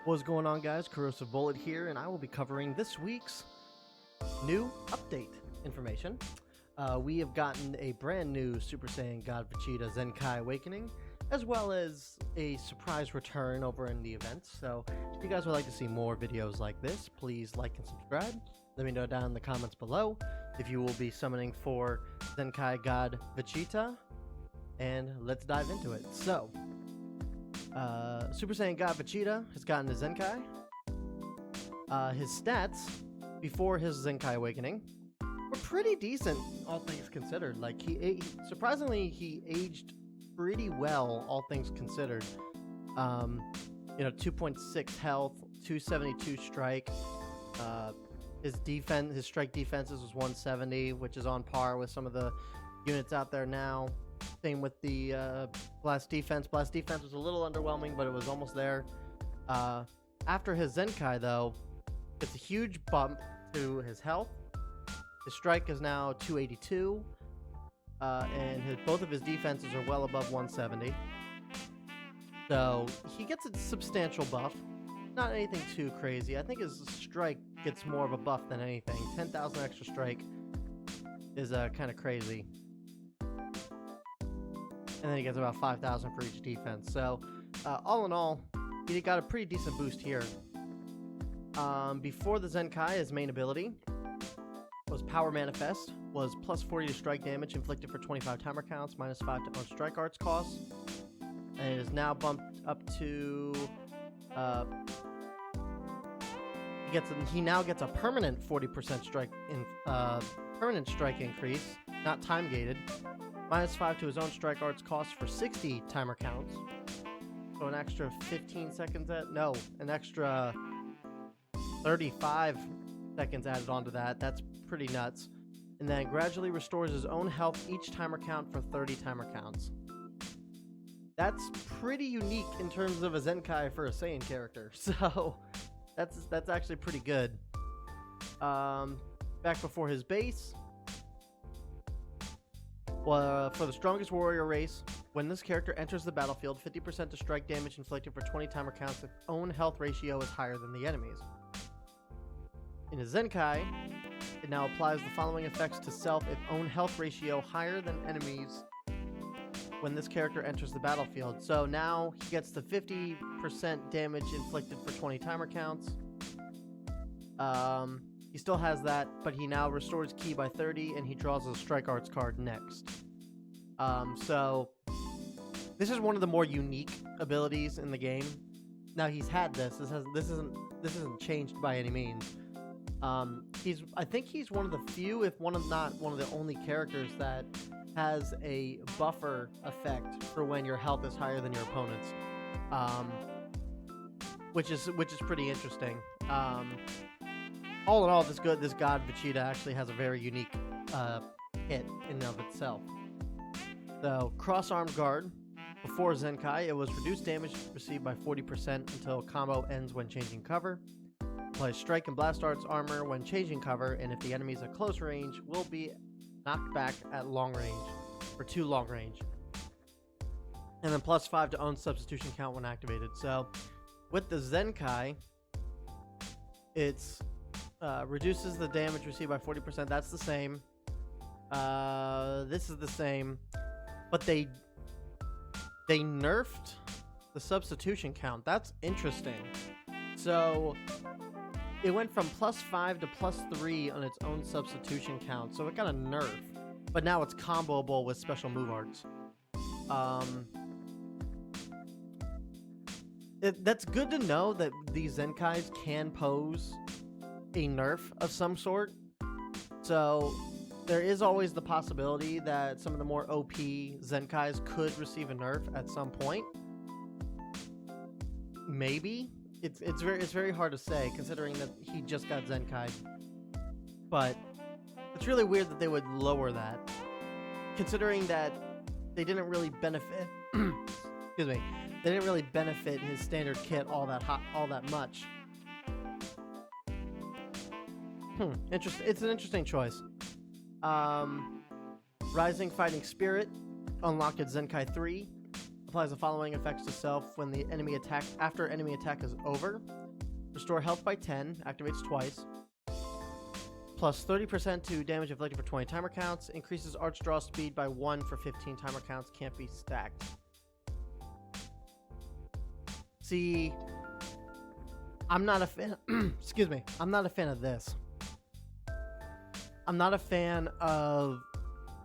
What's going on, guys? Corrosive Bullet here, and I will be covering this week's new update information. We have gotten a brand new Super Saiyan God Vegeta Zenkai Awakening, as well as a surprise return over in the events. So if you guys would like to see more videos like this, please like and subscribe. Let me know down in the comments below if you will be summoning for Zenkai God Vegeta, and let's dive into it. So Super Saiyan God Vegeta has gotten a Zenkai. His stats before his Zenkai Awakening were pretty decent, all things considered. Like, surprisingly, he aged pretty well, all things considered. 2.6 health, 272 strike. His strike defenses was 170, which is on par with some of the units out there now. Same with the blast defense. Blast defense was a little underwhelming, but it was almost there. After his Zenkai, though, it's a huge bump to his health. His strike is now 282, and both of his defenses are well above 170. So he gets a substantial buff. Not anything too crazy. I think his strike gets more of a buff than anything. 10,000 extra strike is kind of crazy. And then he gets about 5,000 for each defense. So, all in all, he got a pretty decent boost here. Before the Zenkai, his main ability was Power Manifest, was plus 40 to strike damage inflicted for 25 timer counts, minus 5 to own strike arts costs. And it is now bumped up to... he now gets a permanent 40% strike permanent strike increase, not time gated. Minus 5 to his own strike arts cost for 60 timer counts. So an extra 15 seconds an extra 35 seconds added onto that. That's pretty nuts. And then gradually restores his own health each timer count for 30 timer counts. That's pretty unique in terms of a Zenkai for a Saiyan character. So that's actually pretty good. Back before his base, for the strongest warrior race, when this character enters the battlefield, 50% to strike damage inflicted for 20 timer counts if own health ratio is higher than the enemy's. In his Zenkai, it now applies the following effects to self if own health ratio higher than enemies when this character enters the battlefield. So now he gets the 50% damage inflicted for 20 timer counts. He still has that, but he now restores ki by 30, and he draws a strike arts card next. So this is one of the more unique abilities in the game. Now he's had this. This isn't changed by any means. I think he's one of the few, if not one of the only characters that has a buffer effect for when your health is higher than your opponent's, which is pretty interesting. All in all, this God Vegeta actually has a very unique hit in and of itself. So, Cross-Arm Guard. Before Zenkai, it was reduced damage received by 40% until combo ends when changing cover. Applies Strike and Blast Arts armor when changing cover, and if the enemy is at close range, will be knocked back at long range, or to long range. And then plus 5 to own substitution count when activated. So, with the Zenkai, it's... reduces the damage received by 40%. That's the same. This is the same. But they nerfed the substitution count. That's interesting. So it went from plus 5 to plus 3 on its own substitution count. So it got a nerf. But now it's comboable with special move arts. That's good to know that these Zenkais can pose a nerf of some sort. So there is always the possibility that some of the more OP Zenkais could receive a nerf at some point. Maybe. It's very hard to say, considering that he just got Zenkai. But it's really weird that they would lower that, considering that they didn't really benefit excuse me, they didn't really benefit his standard kit all that much. It's an interesting choice. Rising Fighting Spirit, unlocked at Zenkai 3. Applies the following effects to self when the enemy attack after enemy attack is over. Restore health by 10, activates twice. Plus 30% to damage inflicted for 20 timer counts. Increases arch draw speed by 1 for 15 timer counts. Can't be stacked. See, I'm not a fan. Excuse me. I'm not a fan of this. I'm not a fan of.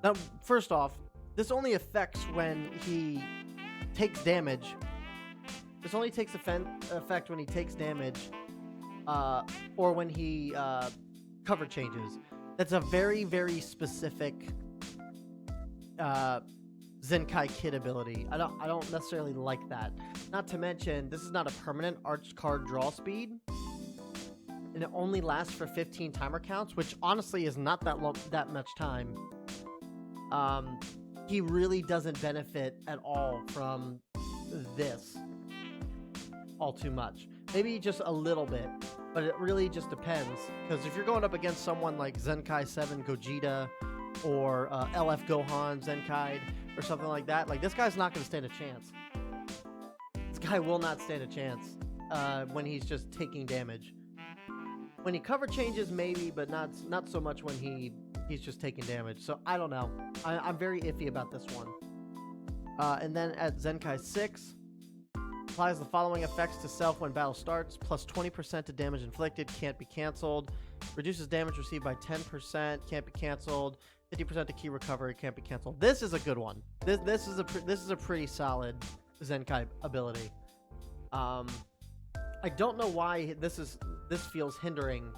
Now, first off, this only affects when he takes damage. This only takes effect when he takes damage, or when he cover changes. That's a very, very specific Zenkai kid ability. I don't necessarily like that. Not to mention, this is not a permanent arch card draw speed, and it only lasts for 15 timer counts, which honestly is not that much time. He really doesn't benefit at all from this all too much. Maybe just a little bit, but it really just depends. Because if you're going up against someone like Zenkai 7 Gogeta or LF Gohan Zenkai or something like that, like this guy's not going to stand a chance. This guy will not stand a chance when he's just taking damage. When he cover changes, maybe, but not so much when he's just taking damage. So I don't know. I'm very iffy about this one. And then at Zenkai 6, applies the following effects to self when battle starts. Plus 20% to damage inflicted, can't be cancelled. Reduces damage received by 10%, can't be cancelled. 50% to key recovery, can't be cancelled. This is a good one. This is a pretty solid Zenkai ability. I don't know why this feels hindering,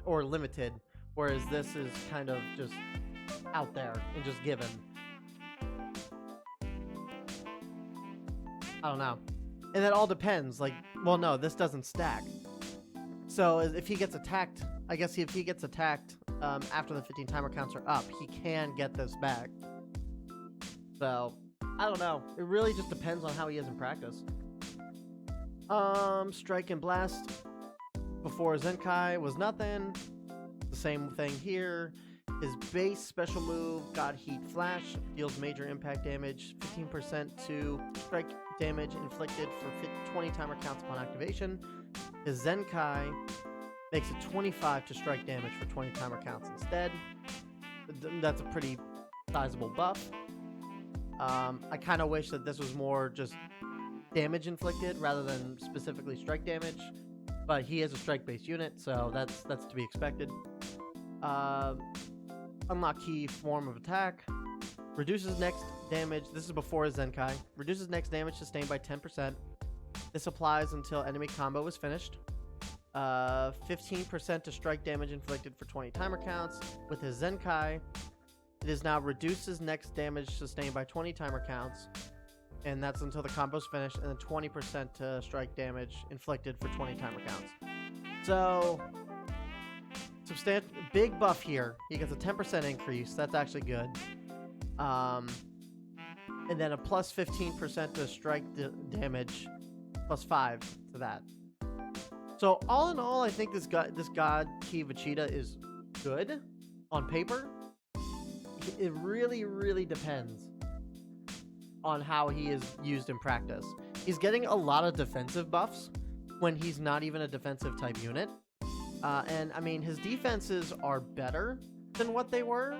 or limited, whereas this is kind of just out there and just given. I don't know. And that all depends. Like, well, no, this doesn't stack. So if he gets attacked, I guess if he gets attacked after the 15 timer counts are up, he can get this back. So, I don't know. It really just depends on how he is in practice. Strike and Blast before Zenkai was nothing. The same thing here. His base special move, God Heat Flash, deals major impact damage, 15% to strike damage inflicted for 20 timer counts upon activation. His Zenkai makes it 25 to strike damage for 20 timer counts instead. That's a pretty sizable buff. I kind of wish that this was more just damage inflicted rather than specifically strike damage, but he is a strike-based unit, so that's to be expected. Unlock key form of attack. Reduces next damage. This is before his Zenkai. Reduces next damage sustained by 10%. This applies until enemy combo is finished. 15% to strike damage inflicted for 20 timer counts. With his Zenkai, it is now reduces next damage sustained by 20 timer counts. And that's until the combo's finished. And then 20% to strike damage inflicted for 20 timer counts. So, big buff here. He gets a 10% increase. That's actually good. And then a plus 15% to strike damage, plus 5 to that. So all in all, I think this God Key Vegeta is good on paper. It really, really depends on how he is used in practice. He's getting a lot of defensive buffs when he's not even a defensive type unit. And I mean, his defenses are better than what they were.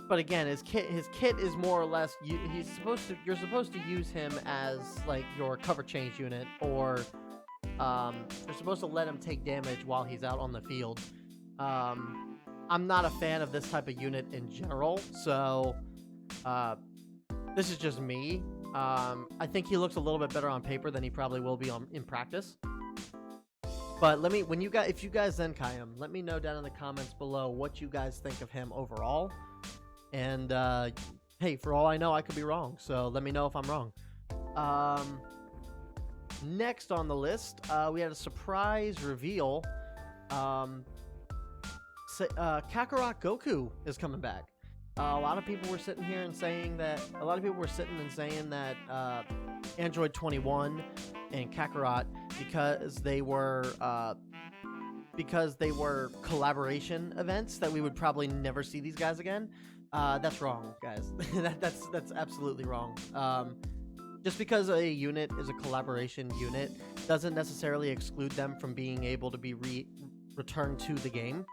But again, his kit is more or less you're supposed to use him as like your cover change unit, or you're supposed to let him take damage while he's out on the field. I'm not a fan of this type of unit in general, so this is just me. I think he looks a little bit better on paper than he probably will be in practice. But if you guys Zenkai him, let me know down in the comments below what you guys think of him overall. And hey, for all I know, I could be wrong, so let me know if I'm wrong. Next on the list, we had a surprise reveal. Kakarot Goku is coming back. A lot of people were sitting here and saying that. Android 21 and Kakarot, because they were collaboration events, that we would probably never see these guys again. That's wrong, guys. That's absolutely wrong. Just because a unit is a collaboration unit doesn't necessarily exclude them from being able to be returned to the game.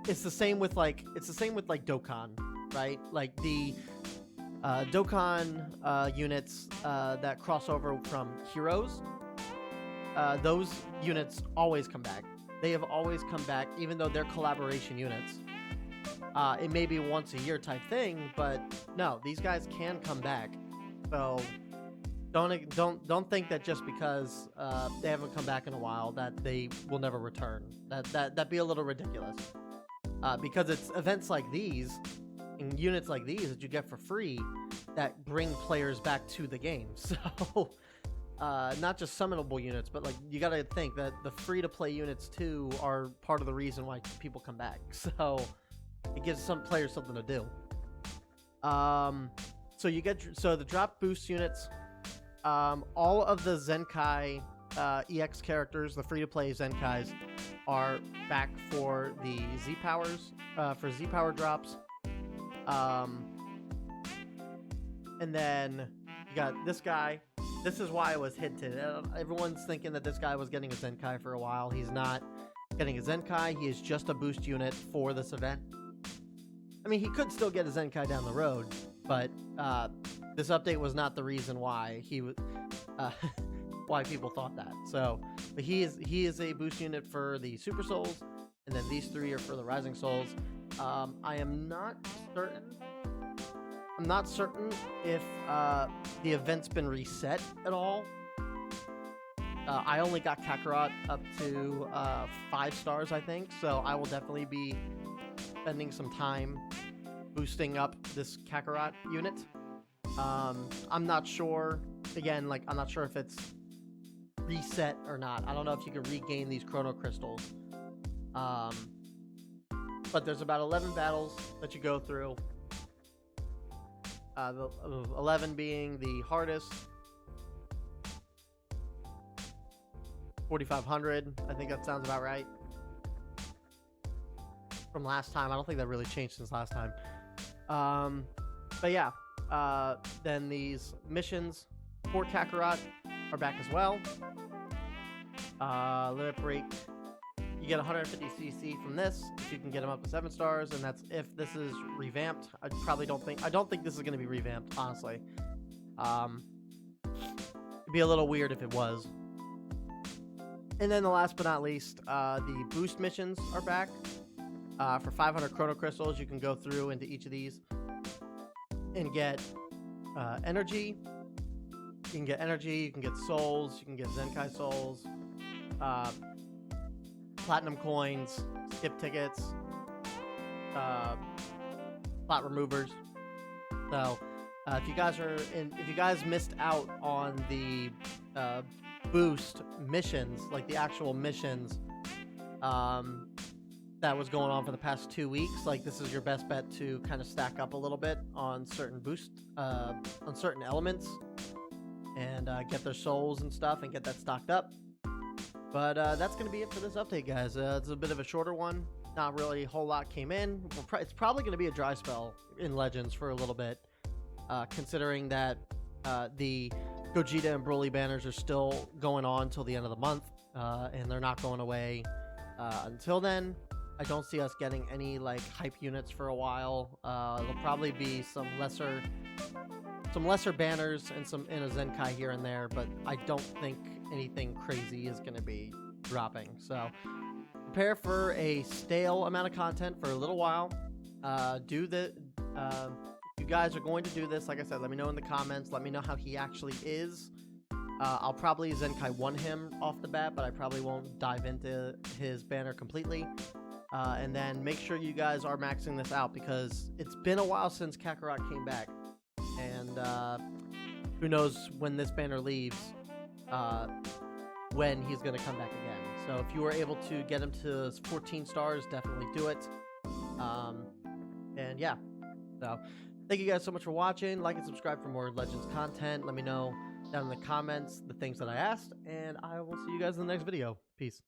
It's the same with like Dokkan, right? Like the Dokkan units that cross over from Heroes, those units always come back. They have always come back, even though they're collaboration units. It may be once a year type thing, but no, these guys can come back. So don't think that just because they haven't come back in a while that they will never return. That'd be a little ridiculous. Because it's events like these and units like these that you get for free that bring players back to the game. So not just summonable units, but like you gotta think that the free-to-play units too are part of the reason why people come back. So it gives some players something to do. So the drop boost units, all of the Zenkai EX characters, the free-to-play Zenkais, are back for the Z powers, for Z power drops. And then you got this guy. This is why it was hinted. Everyone's thinking that this guy was getting a Zenkai for a while. He's not getting a Zenkai. He is just a boost unit for this event. I mean, he could still get a Zenkai down the road, but this update was not the reason why he was why people thought that. So, but he is a boost unit for the Super Souls, and then these three are for the Rising Souls. I am not certain. I'm not certain if the event's been reset at all. I only got Kakarot up to 5 stars, I think, so I will definitely be spending some time boosting up this Kakarot unit. I'm not sure. Again, like, I'm not sure if it's reset or not. I don't know if you can regain these Chrono Crystals. But there's about 11 battles that you go through. The 11 being the hardest. 4,500. I think that sounds about right. From last time. I don't think that really changed since last time. But yeah. Then these missions for Kakarot are back as well. Limit break. You get 150 CC from this if you can get them up to 7 stars, and that's if this is revamped. I don't think this is going to be revamped, honestly. It'd be a little weird if it was. And then the last but not least, the boost missions are back. For 500 Chrono Crystals, you can go through into each of these and get energy. You can get energy, you can get souls, you can get Zenkai souls, platinum coins, skip tickets, plot removers. So if you guys missed out on the boost missions, like the actual missions that was going on for the past 2 weeks, like this is your best bet to kind of stack up a little bit on certain on certain elements and get their souls and stuff and get that stocked up. But that's going to be it for this update, guys. It's a bit of a shorter one. Not really a whole lot came in. It's probably going to be a dry spell in Legends for a little bit, considering that the Gogeta and Broly banners are still going on till the end of the month, and they're not going away until then. I don't see us getting any like hype units for a while. There'll probably be some lesser banners and a Zenkai here and there, but I don't think anything crazy is going to be dropping. So prepare for a stale amount of content for a little while. If you guys are going to do this, like I said, let me know in the comments. Let me know how he actually is. I'll probably Zenkai 1 him off the bat, but I probably won't dive into his banner completely. And then make sure you guys are maxing this out, because it's been a while since Kakarot came back. And who knows when this banner leaves, when he's going to come back again. So if you were able to get him to 14 stars, definitely do it. And yeah, so thank you guys so much for watching. Like and subscribe for more Legends content. Let me know down in the comments the things that I asked, and I will see you guys in the next video. Peace.